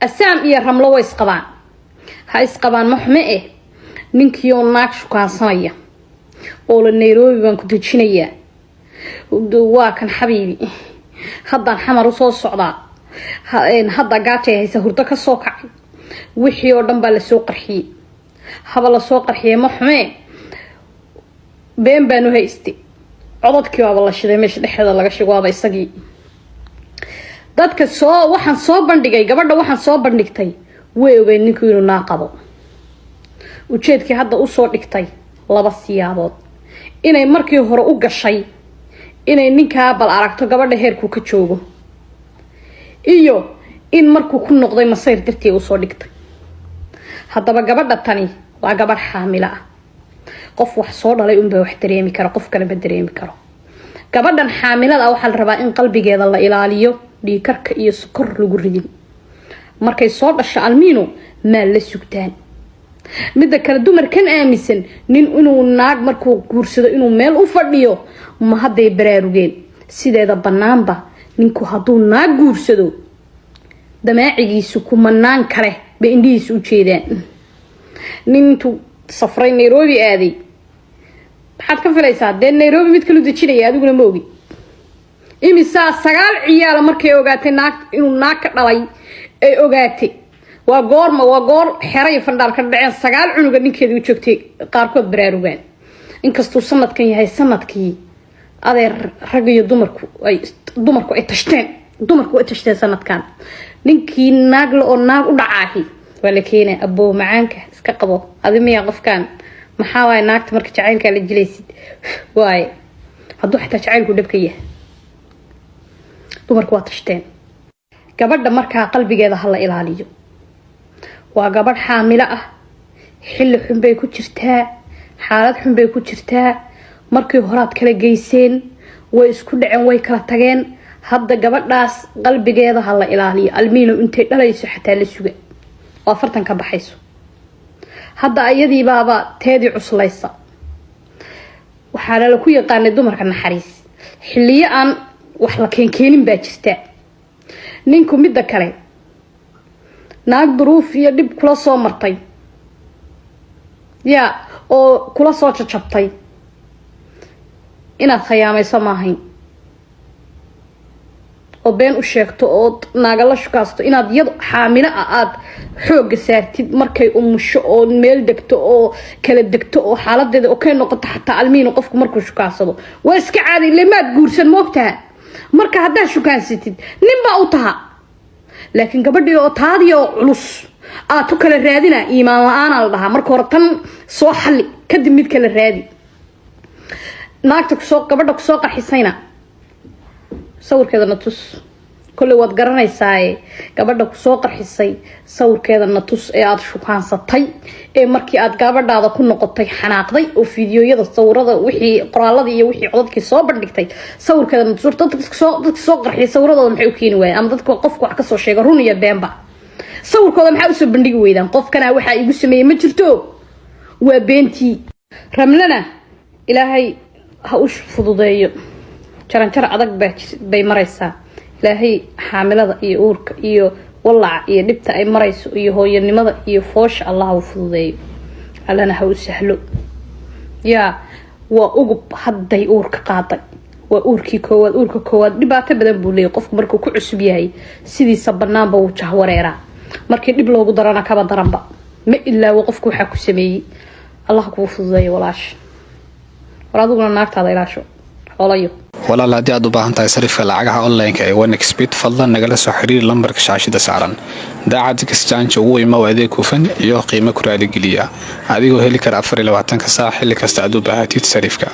السام إيه رملة ويسقبان هاي سقبان محمئة نينكيون ناكش كان صنية أول النيروبي بان كنت تشينية ودوا كان حبيبي هذا حمر وصوص صعدا هذا قاتي هي سهرتك السوقع وحي ودن بالسوق رحي هذا السوق رحي محمئة بين بانو هيستي عضدك يا والله شذي مش لحظة لقى شيء واضح يسقي dadka waxaan soo bandhigay gabadha waxaan soo bandhigtay way ogeyn ninku inuu naaqado ujeedkii hadda u soo dhigtay laba siyaabood inay markii hore u gashay inay ninka bal aragto gabadha heerku ka joogo iyo in markuu ku noqday masayr dartii u soo dhigtay haddaba gabadha tani waa gabadh xaamila ah qof wax soo dhalay unba wax dareemi karo qof kale ma dareemi karo gabadhan xaamilada waxa la rabaa in qalbigeeda la ilaaliyo dhiikarka iyo sokor lagu ridin markay soo dhasho almiino ma la sugtaan midda kale dumarkan aaminsan nin inuu naag markuu guursado inuu meel u fadhiyo ma haday baraarugeen sideeda banaanba ninku haduu naag guursado damaacigiisu kumanaan kale ba indhihiisu u jeedaan nintu safray Nairobi aaday maxaad ka filaysaa de Nairobi mid kale u dejinaya adiguna ma ogi imisa sagaal ciyaal markay ogaatay naag inuu naag ka dhalay ay ogaatay waa goor xeray fandhaal ka dhaceen sagaal cunuga ninkeedu u joogtay qaarkood baraarugaan inkastoo sanadkan yahay sanadkii adeer rag iyo dumarku ay tashteen sanadkan ninkii naag la oo naag u dhacaahi wala keenay aboo macaanka iska qabo adimiya qofkan maxaa waay naagta marka jacaylka la jilaysid waay hadduu xitaa jacaylku dhabka yahay dumarku waa tashteen gabadha markaa qalbigeeda hala ilaaliyo waa gabadh xaamilo ah xilli xun bay ku jirtaa xaalad xun bay ku jirtaa markii horaad kala geyseen way isku dhaceen way kala tageen hadda gabadhaas qalbigeeda hala ilaaliyo almiino intay dhalayso xataa la suga waa fartan ka baxayso hadda ayadii baaba teedii cuslaysa waxaa la ku yaqaanay dumarka naxariis xilliyo aan wax la keenin baa jirta ninku midda kale naag duruuf iyo dib kula soo martay ya oo kula soo jajabtay inaad khayaamayso maahayn oo been u sheegto oo naaga la shukaasto inaad yad xaamilo aad xoog saartid markay umusho oo meel degto oo kala degto oo xaaladeeda oo kay noqoto xataa almiino qofku markuu shukaasado waa iska caadi lamaad guursan moogtaha marka hadaa shukaansatid nin baa u taha laakiin gabadhii oo taadii oo culus aad kala raadina iimaan la'aan la dhahaa marka hore tan soo xalli kadib mid kala raadi naagta gabadha ku soo qarxisayna sawirkeeda natus kulli waad garanaysaa gabadha ku soo qarxisay sawirkeeda natus ee aad shukaansatay ee markii aad gabadhaada ku noqotay xanaaqday oo fiidiyoyada sawirada wixii qoraalada iyo wixii codadkii soo bandhigtay sawirkeeda natus dadka soo qarxiyay sawirradooda maxay u keeni waayeen ama dadka qofku wax ka soo sheegay run iyo beenba sawirkooda maxay u soo bandhigi weydaan qofkana waxa igu sameeyay ma jirto waa beentii ramlana ilaahay ha u fududeeyo jaran adag bay maraysaa ilaahay xaamilada iyo uurka iyo walaac iyo dhibta ay marayso iyo hooyanimada iyo foosha Allah u fududeeyo allana ha u sahlo ya waa ugu hadday uurka qaaday waa uurkii koowaad dhibaato badan buu leeyahay qofku markuu ku cusub yahay sidiisa banaanba uu jahwareera markii dhib loogu darana kaba daranba ma ilaa qofku waxa ku sameeyay Allah ku fududeeyo walaash waraaduna naagtaada ilaasho xoolayo walaal haddii aad u baahan tahay sarifka lacagaha online-ka ee OneXBet fadlan nagala soo xiriir lambarka shaashada saaran daacad exchange ugu imo adeeg hufan iyo qiimo ku raali geliya adigoo heli kara 24 saac xilli kasta aad u baahatid sarifka